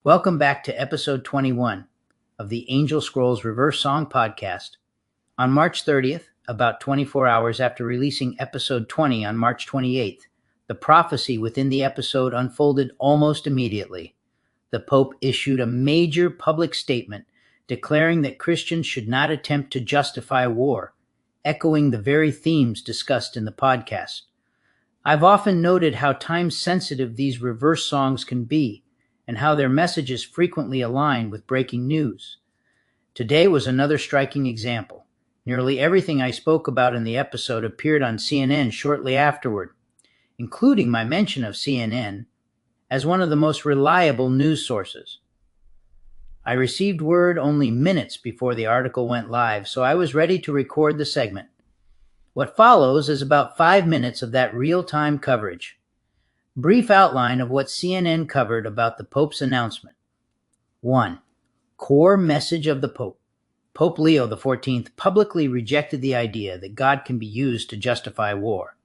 Welcome back to episode 21 of the Angel Scrolls Reverse Song Podcast. On March 30th, about 24 hours after releasing episode 20 on March 28th, the prophecy within the episode unfolded almost immediately. The Pope issued a major public statement declaring that Christians should not attempt to justify war, echoing the very themes discussed in the podcast. I've often noted how time-sensitive these reverse songs can be, and how their messages frequently align with breaking news. Today was another striking example. Nearly everything I spoke about in the episode appeared on CNN shortly afterward, including my mention of CNN as one of the most reliable news sources. I received word only minutes before the article went live, so I was ready to record the segment. What follows is about 5 minutes of that real-time coverage. Brief outline of what CNN covered about the Pope's announcement. 1. Core message of the Pope. Pope Leo XIV publicly rejected the idea that God can be used to justify war.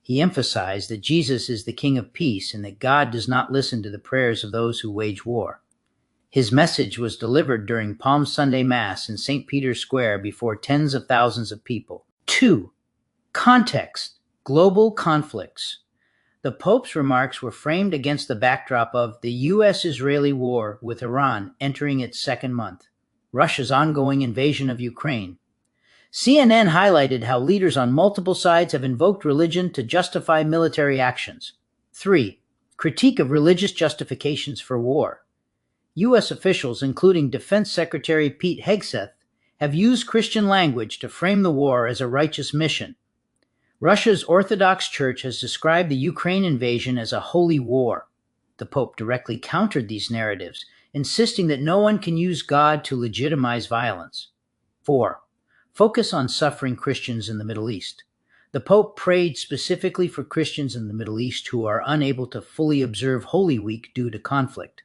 He emphasized that Jesus is the King of Peace and that God does not listen to the prayers of those who wage war. His message was delivered during Palm Sunday Mass in St. Peter's Square before tens of thousands of people. 2. Context. Global conflicts. The Pope's remarks were framed against the backdrop of the U.S.-Israeli war with Iran entering its second month, Russia's ongoing invasion of Ukraine. CNN highlighted how leaders on multiple sides have invoked religion to justify military actions. 3. Critique of religious justifications for war. U.S. officials, including Defense Secretary Pete Hegseth, have used Christian language to frame the war as a righteous mission. Russia's Orthodox Church has described the Ukraine invasion as a holy war. The Pope directly countered these narratives, insisting that no one can use God to legitimize violence. 4. Focus on suffering Christians in the Middle East. The Pope prayed specifically for Christians in the Middle East who are unable to fully observe Holy Week due to conflict.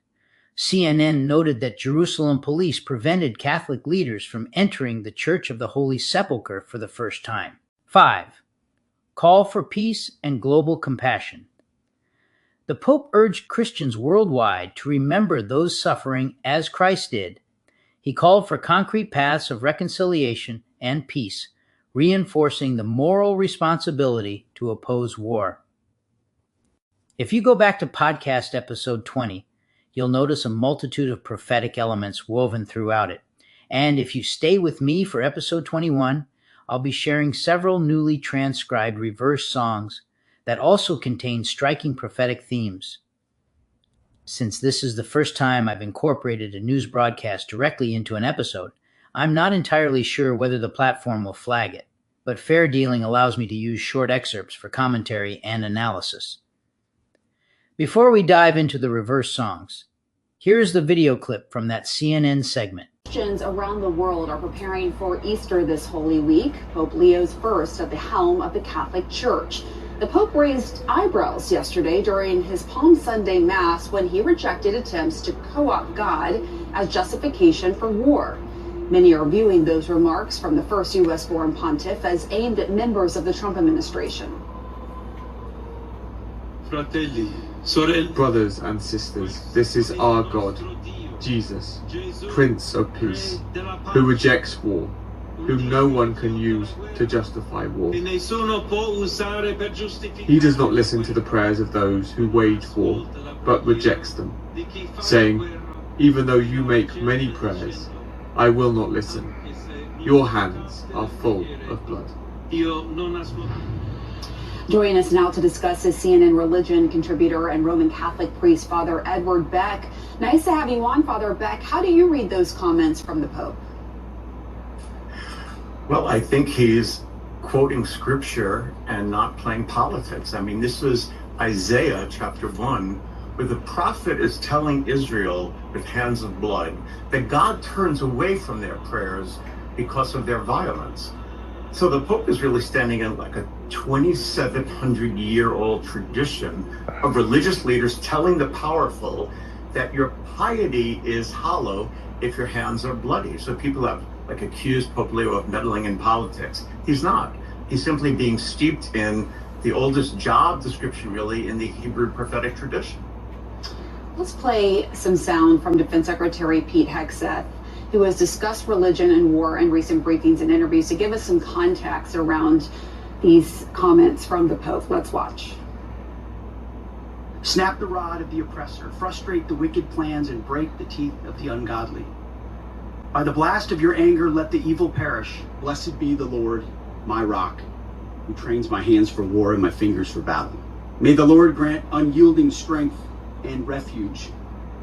CNN noted that Jerusalem police prevented Catholic leaders from entering the Church of the Holy Sepulchre for the first time. 5. Call for peace and global compassion. The Pope urged Christians worldwide to remember those suffering as Christ did. He called for concrete paths of reconciliation and peace, reinforcing the moral responsibility to oppose war. If you go back to podcast episode 20, you'll notice a multitude of prophetic elements woven throughout it. And if you stay with me for episode 21, I'll be sharing several newly transcribed reverse songs that also contain striking prophetic themes. Since this is the first time I've incorporated a news broadcast directly into an episode, I'm not entirely sure whether the platform will flag it, but fair dealing allows me to use short excerpts for commentary and analysis. Before we dive into the reverse songs, here's the video clip from that CNN segment. Christians around the world are preparing for Easter this Holy Week, Pope Leo's first at the helm of the Catholic Church. The Pope raised eyebrows yesterday during his Palm Sunday Mass when he rejected attempts to co-opt God as justification for war. Many are viewing those remarks from the first U.S. foreign pontiff as aimed at members of the Trump administration. Brothers and sisters, this is our God, Jesus, Prince of Peace, who rejects war, whom no one can use to justify war. He does not listen to the prayers of those who wage war, but rejects them, saying, "Even though you make many prayers, I will not listen. Your hands are full of blood." Joining us now to discuss is CNN religion contributor and Roman Catholic priest Father Edward Beck. Nice to have you on, Father Beck. How do you read those comments from the Pope? Well, I think he's quoting scripture and not playing politics. I mean, this was Isaiah chapter 1, where the prophet is telling Israel with hands of blood that God turns away from their prayers because of their violence. So the Pope is really standing in like a 2,700-year-old tradition of religious leaders telling the powerful that your piety is hollow if your hands are bloody. So people have like accused Pope Leo of meddling in politics. He's not. He's simply being steeped in the oldest job description really in the Hebrew prophetic tradition. Let's play some sound from Defense Secretary Pete Hegseth, who has discussed religion and war in recent briefings and interviews to give us some context around these comments from the Pope. Let's watch. Snap the rod of the oppressor, frustrate the wicked plans, and break the teeth of the ungodly. By the blast of your anger, let the evil perish. Blessed be the Lord, my rock, who trains my hands for war and my fingers for battle. May the Lord grant unyielding strength and refuge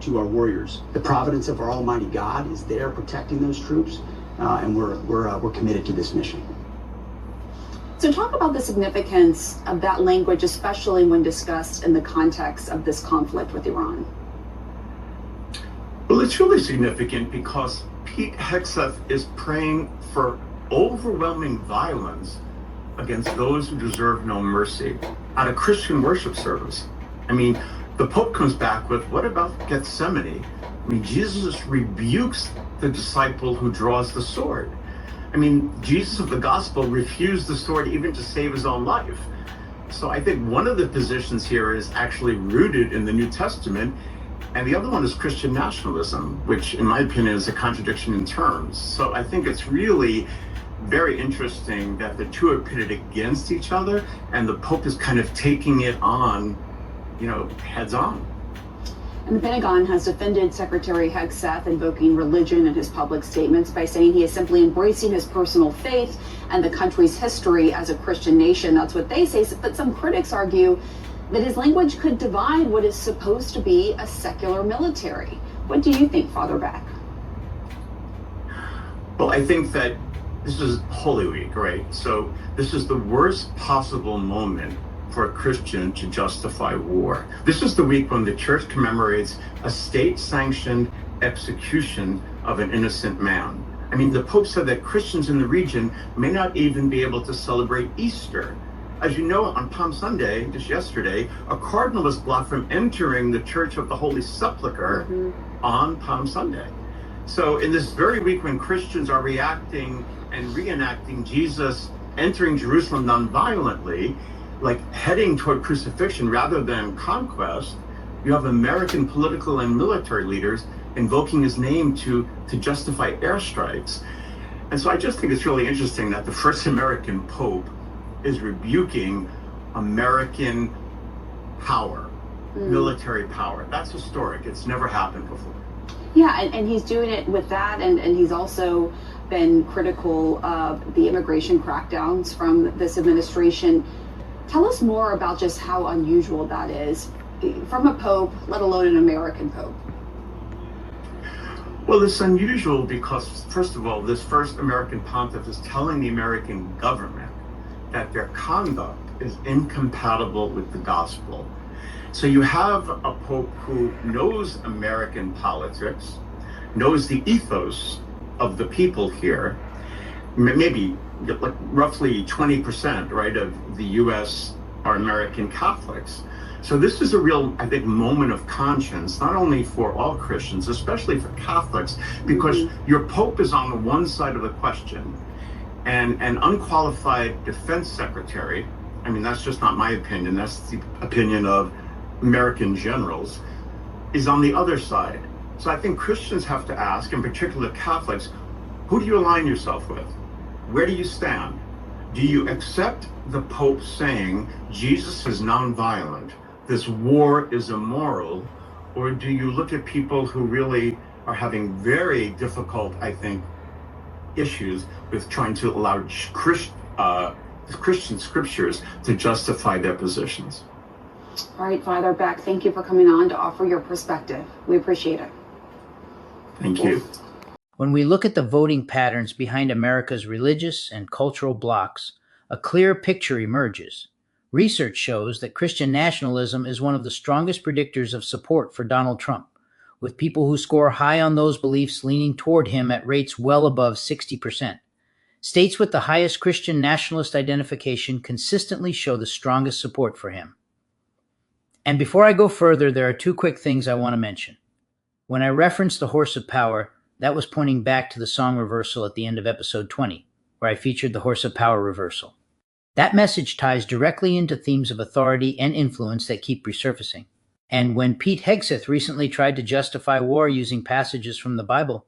to our warriors. The providence of our Almighty God is there protecting those troops, and we're committed to this mission. So talk about the significance of that language, especially when discussed in the context of this conflict with Iran. Well, it's really significant because Pete Hegseth is praying for overwhelming violence against those who deserve no mercy at a Christian worship service. I mean, the Pope comes back with, what about Gethsemane? I mean, Jesus rebukes the disciple who draws the sword. I mean, Jesus of the gospel refused the sword even to save his own life. So I think one of the positions here is actually rooted in the New Testament, and the other one is Christian nationalism, which in my opinion is a contradiction in terms. So I think it's really very interesting that the two are pitted against each other, and the Pope is kind of taking it on, heads on. And the Pentagon has defended Secretary Hegseth invoking religion in his public statements by saying he is simply embracing his personal faith and the country's history as a Christian nation. That's what they say. But some critics argue that his language could divide what is supposed to be a secular military. What do you think, Father Beck? Well, I think that this is Holy Week, right? So this is the worst possible moment for a Christian to justify war. This is the week when the church commemorates a state-sanctioned execution of an innocent man. I mean, the Pope said that Christians in the region may not even be able to celebrate Easter. As you know, on Palm Sunday, just yesterday, a cardinal was blocked from entering the Church of the Holy Sepulchre on Palm Sunday. So in this very week when Christians are reacting and reenacting Jesus entering Jerusalem nonviolently, like heading toward crucifixion rather than conquest, you have American political and military leaders invoking his name to justify airstrikes. And so I just think it's really interesting that the first American Pope is rebuking American power, military power. That's historic. It's never happened before. Yeah, and he's doing it with that, and he's also been critical of the immigration crackdowns from this administration. Tell us more about just how unusual that is from a pope, let alone an American pope. Well, it's unusual because, first of all, this first American pontiff is telling the American government that their conduct is incompatible with the gospel. So you have a pope who knows American politics, knows the ethos of the people here, maybe like roughly 20%, right, of the U.S. are American Catholics. So this is a real, I think, moment of conscience, not only for all Christians, especially for Catholics, because your Pope is on the one side of the question, and an unqualified defense secretary, I mean, that's just not my opinion, that's the opinion of American generals, is on the other side. So I think Christians have to ask, in particular Catholics, who do you align yourself with? Where do you stand? Do you accept the Pope saying Jesus is nonviolent, this war is immoral, or do you look at people who really are having very difficult, I think, issues with trying to allow Christian scriptures to justify their positions? All right, Father Beck, thank you for coming on to offer your perspective. We appreciate it. Thank you. When we look at the voting patterns behind America's religious and cultural blocs, a clear picture emerges. Research shows that Christian nationalism is one of the strongest predictors of support for Donald Trump, with people who score high on those beliefs leaning toward him at rates well above 60%. States with the highest Christian nationalist identification consistently show the strongest support for him. And before I go further, there are two quick things I want to mention. When I referenced the Horse of Power, that was pointing back to the song reversal at the end of episode 20, where I featured the Horse of Power reversal. That message ties directly into themes of authority and influence that keep resurfacing. And when Pete Hegseth recently tried to justify war using passages from the Bible,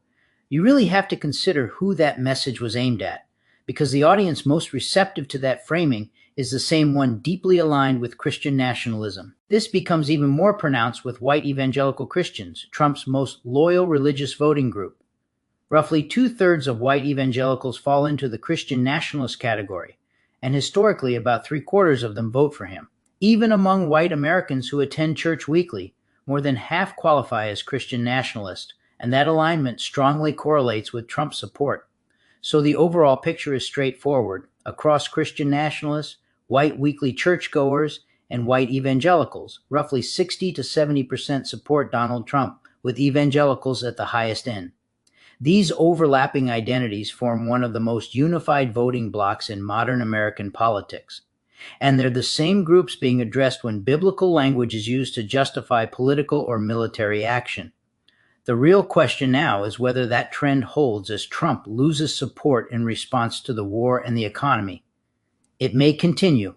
you really have to consider who that message was aimed at, because the audience most receptive to that framing is the same one deeply aligned with Christian nationalism. This becomes even more pronounced with white evangelical Christians, Trump's most loyal religious voting group. Roughly 2/3 of white evangelicals fall into the Christian nationalist category, and historically about 3/4 of them vote for him. Even among white Americans who attend church weekly, more than half qualify as Christian nationalist, and that alignment strongly correlates with Trump's support. So the overall picture is straightforward. Across Christian nationalists, white weekly churchgoers, and white evangelicals, roughly 60 to 70% support Donald Trump, with evangelicals at the highest end. These overlapping identities form one of the most unified voting blocs in modern American politics. And they're the same groups being addressed when biblical language is used to justify political or military action. The real question now is whether that trend holds as Trump loses support in response to the war and the economy. It may continue,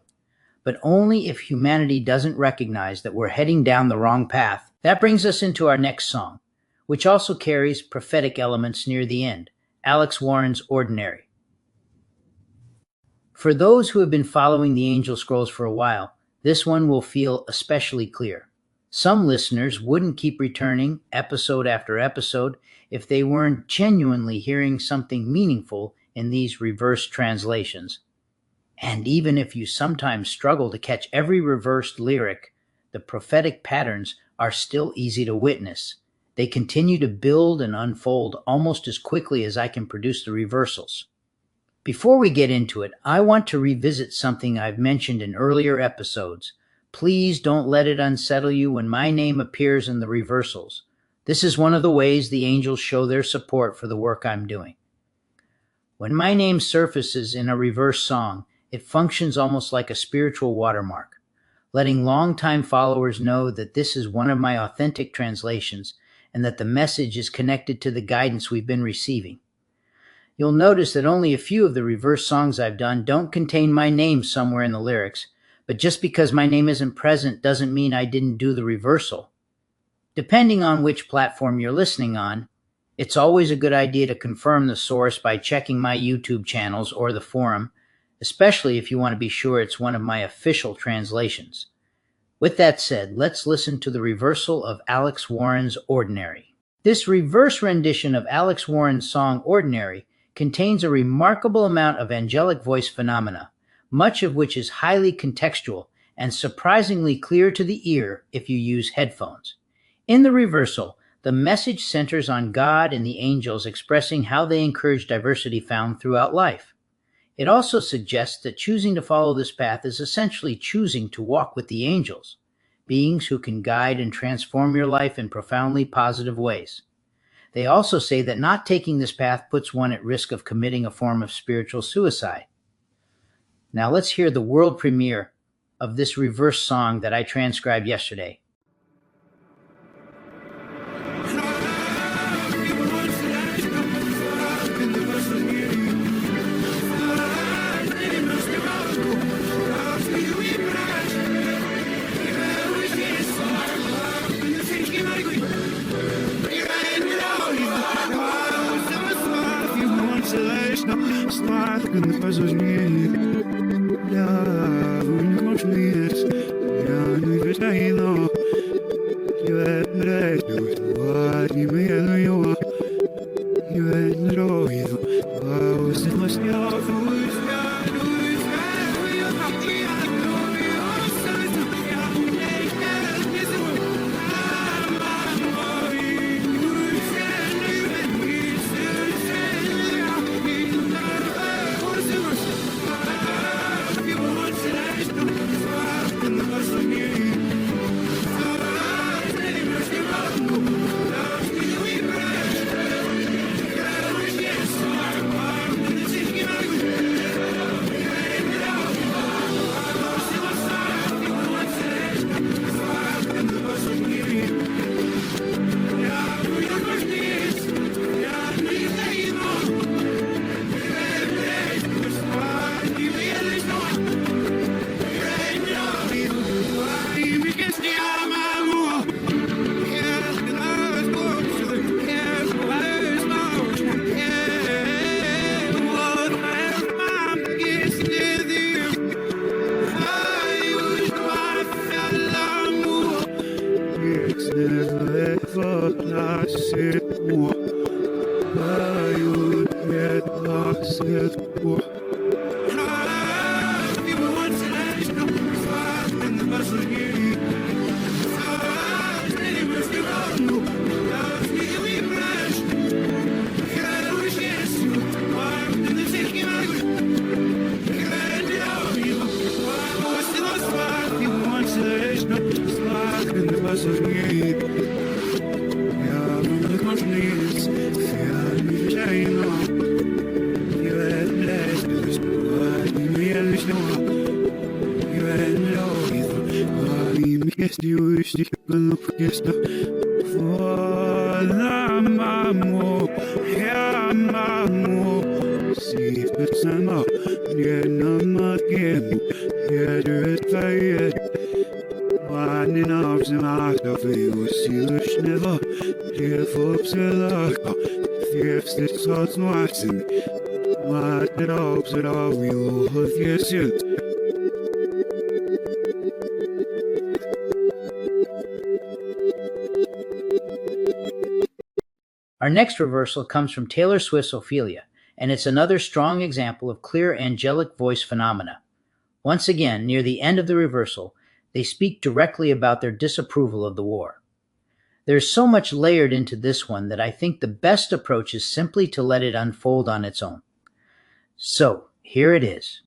but only if humanity doesn't recognize that we're heading down the wrong path. That brings us into our next song, which also carries prophetic elements near the end, Alex Warren's Ordinary. For those who have been following the Angel Scrolls for a while, this one will feel especially clear. Some listeners wouldn't keep returning episode after episode if they weren't genuinely hearing something meaningful in these reversed translations. And even if you sometimes struggle to catch every reversed lyric, the prophetic patterns are still easy to witness. They continue to build and unfold almost as quickly as I can produce the reversals. Before we get into it, I want to revisit something I've mentioned in earlier episodes. Please don't let it unsettle you when my name appears in the reversals. This is one of the ways the angels show their support for the work I'm doing. When my name surfaces in a reverse song, it functions almost like a spiritual watermark, letting longtime followers know that this is one of my authentic translations and that the message is connected to the guidance we've been receiving. You'll notice that only a few of the reverse songs I've done don't contain my name somewhere in the lyrics, but just because my name isn't present doesn't mean I didn't do the reversal. Depending on which platform you're listening on, it's always a good idea to confirm the source by checking my YouTube channels or the forum, especially if you want to be sure it's one of my official translations. With that said, let's listen to the reversal of Alex Warren's Ordinary. This reverse rendition of Alex Warren's song Ordinary contains a remarkable amount of angelic voice phenomena, much of which is highly contextual and surprisingly clear to the ear if you use headphones. In the reversal, the message centers on God and the angels expressing how they encourage diversity found throughout life. It also suggests that choosing to follow this path is essentially choosing to walk with the angels, beings who can guide and transform your life in profoundly positive ways. They also say that not taking this path puts one at risk of committing a form of spiritual suicide. Now let's hear the world premiere of this reverse song that I transcribed yesterday. Our next reversal comes from Taylor Swift's Ophelia, and it's another strong example of clear angelic voice phenomena. Once again, near the end of the reversal, they speak directly about their disapproval of the war. There's so much layered into this one that I think the best approach is simply to let it unfold on its own. So, here it is.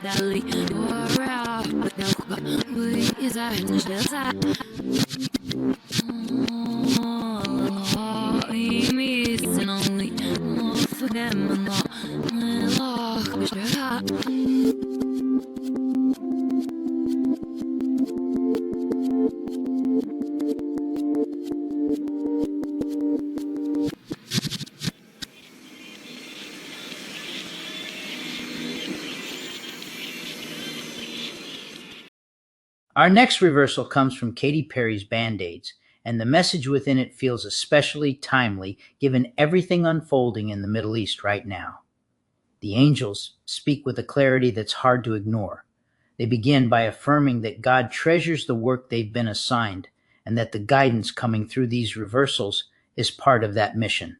Valley, or out, but no, Our next reversal comes from Katy Perry's Bandaids, and the message within it feels especially timely given everything unfolding in the Middle East right now. The angels speak with a clarity that's hard to ignore. They begin by affirming that God treasures the work they've been assigned, and that the guidance coming through these reversals is part of that mission.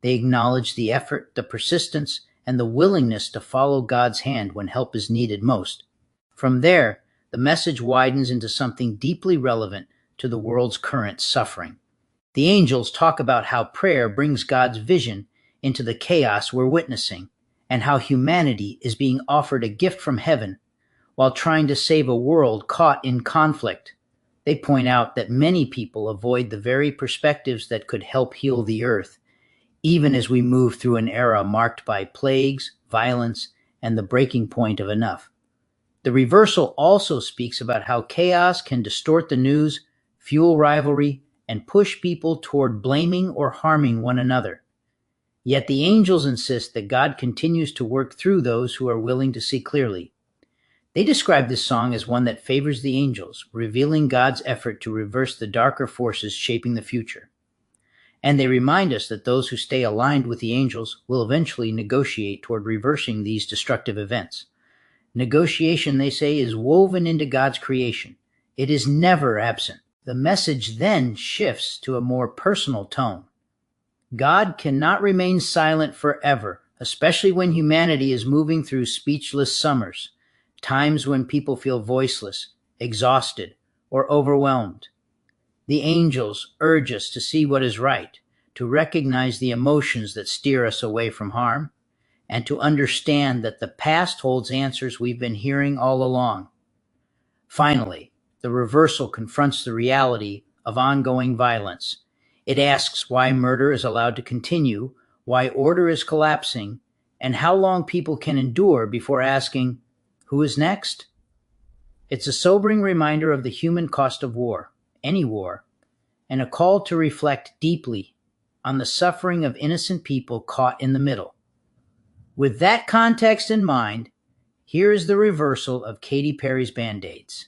They acknowledge the effort, the persistence, and the willingness to follow God's hand when help is needed most. From there, the message widens into something deeply relevant to the world's current suffering. The angels talk about how prayer brings God's vision into the chaos we're witnessing, and how humanity is being offered a gift from heaven while trying to save a world caught in conflict. They point out that many people avoid the very perspectives that could help heal the earth, even as we move through an era marked by plagues, violence, and the breaking point of enough. The reversal also speaks about how chaos can distort the news, fuel rivalry, and push people toward blaming or harming one another. Yet the angels insist that God continues to work through those who are willing to see clearly. They describe this song as one that favors the angels, revealing God's effort to reverse the darker forces shaping the future. And they remind us that those who stay aligned with the angels will eventually negotiate toward reversing these destructive events. Negotiation, they say, is woven into God's creation. It is never absent. The message then shifts to a more personal tone. God cannot remain silent forever, especially when humanity is moving through speechless summers, times when people feel voiceless, exhausted, or overwhelmed. The angels urge us to see what is right, to recognize the emotions that steer us away from harm, and to understand that the past holds answers we've been hearing all along. Finally, the reversal confronts the reality of ongoing violence. It asks why murder is allowed to continue, why order is collapsing, and how long people can endure before asking, who is next? It's a sobering reminder of the human cost of war, any war, and a call to reflect deeply on the suffering of innocent people caught in the middle. With that context in mind, here is the reversal of Katy Perry's Bandaids.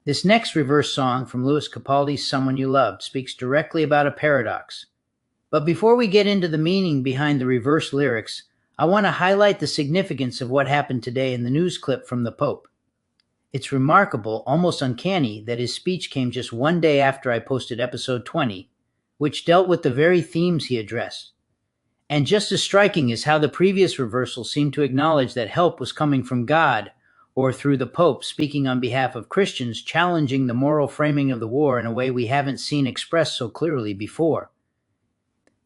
This next reverse song from Louis Capaldi's Someone You Loved speaks directly about a paradox. But before we get into the meaning behind the reverse lyrics, I want to highlight the significance of what happened today in the news clip from the Pope. It's remarkable, almost uncanny, that his speech came just one day after I posted episode 20, which dealt with the very themes he addressed. And just as striking is how the previous reversal seemed to acknowledge that help was coming from God, or through the Pope speaking on behalf of Christians, challenging the moral framing of the war in a way we haven't seen expressed so clearly before.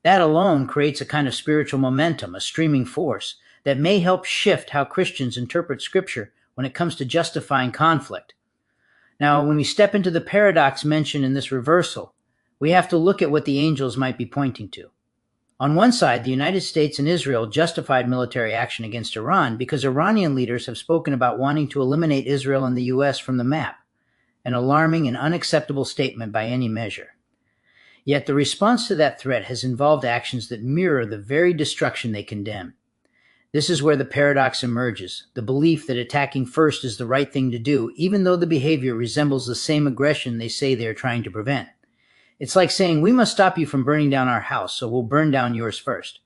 That alone creates a kind of spiritual momentum, a streaming force, that may help shift how Christians interpret Scripture when it comes to justifying conflict. Now, when we step into the paradox mentioned in this reversal, we have to look at what the angels might be pointing to. On one side, the United States and Israel justified military action against Iran because Iranian leaders have spoken about wanting to eliminate Israel and the U.S. from the map, an alarming and unacceptable statement by any measure. Yet the response to that threat has involved actions that mirror the very destruction they condemn. This is where the paradox emerges, the belief that attacking first is the right thing to do, even though the behavior resembles the same aggression they say they are trying to prevent. It's like saying, we must stop you from burning down our house, so we'll burn down yours first.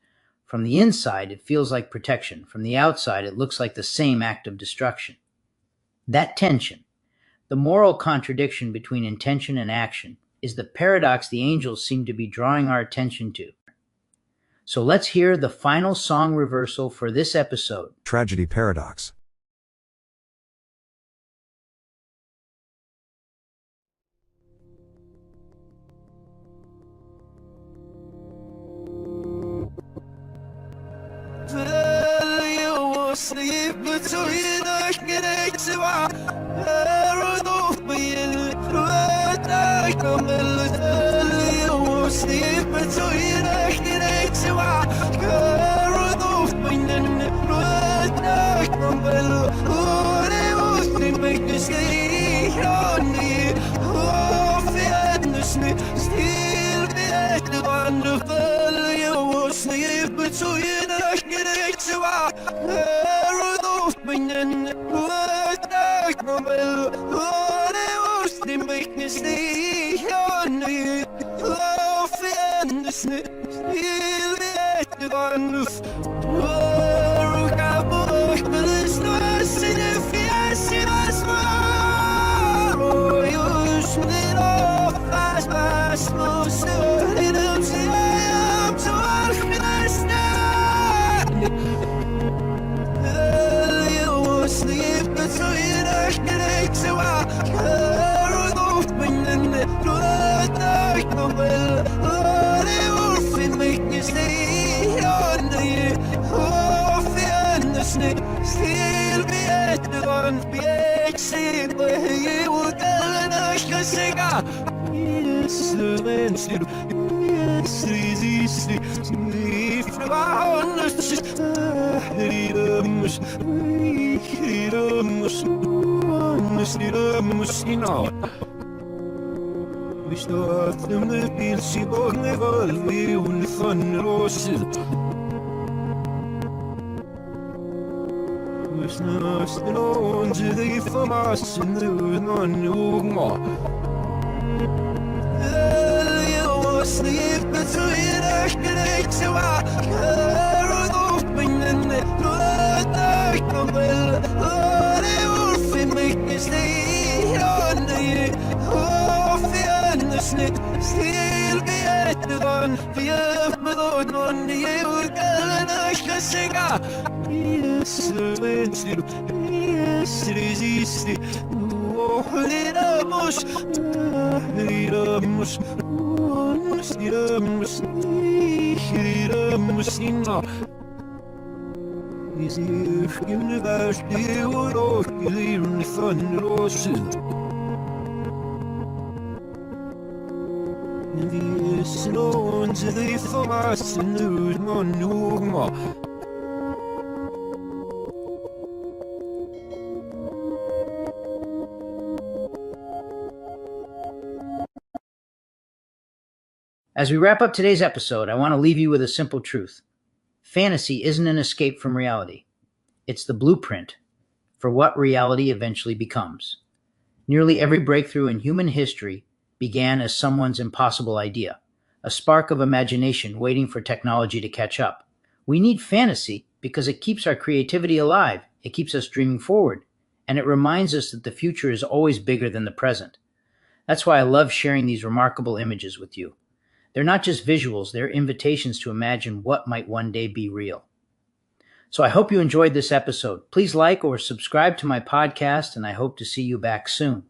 From the inside, it feels like protection. From the outside, it looks like the same act of destruction. That tension, the moral contradiction between intention and action, is the paradox the angels seem to be drawing our attention to. So let's hear the final song reversal for this episode. Tragedy Paradox. Vi starten med pils i bagneval, vi under fanneråsen. Vi snarste noen til de for massen uten å noe. Jeg var snippet så i rekken ikke var her og åpnende. Nå er det vel, og det var for mye stil, og det var fjernestnitt. Stil vi etter vann, vi med ånden, jeg var galen og ikke sikker. Yes, ventil, yes, resisti. Lidamos, lidamos, lidamos, lidamos, inna. Vi ser univers, det var åkeliven i fannråsen. Vi er slåen til de for massen uten å noe. As we wrap up today's episode, I want to leave you with a simple truth. Fantasy isn't an escape from reality. It's the blueprint for what reality eventually becomes. Nearly every breakthrough in human history began as someone's impossible idea, a spark of imagination waiting for technology to catch up. We need fantasy because it keeps our creativity alive, it keeps us dreaming forward, and it reminds us that the future is always bigger than the present. That's why I love sharing these remarkable images with you. They're not just visuals, they're invitations to imagine what might one day be real. So I hope you enjoyed this episode. Please like or subscribe to my podcast, and I hope to see you back soon.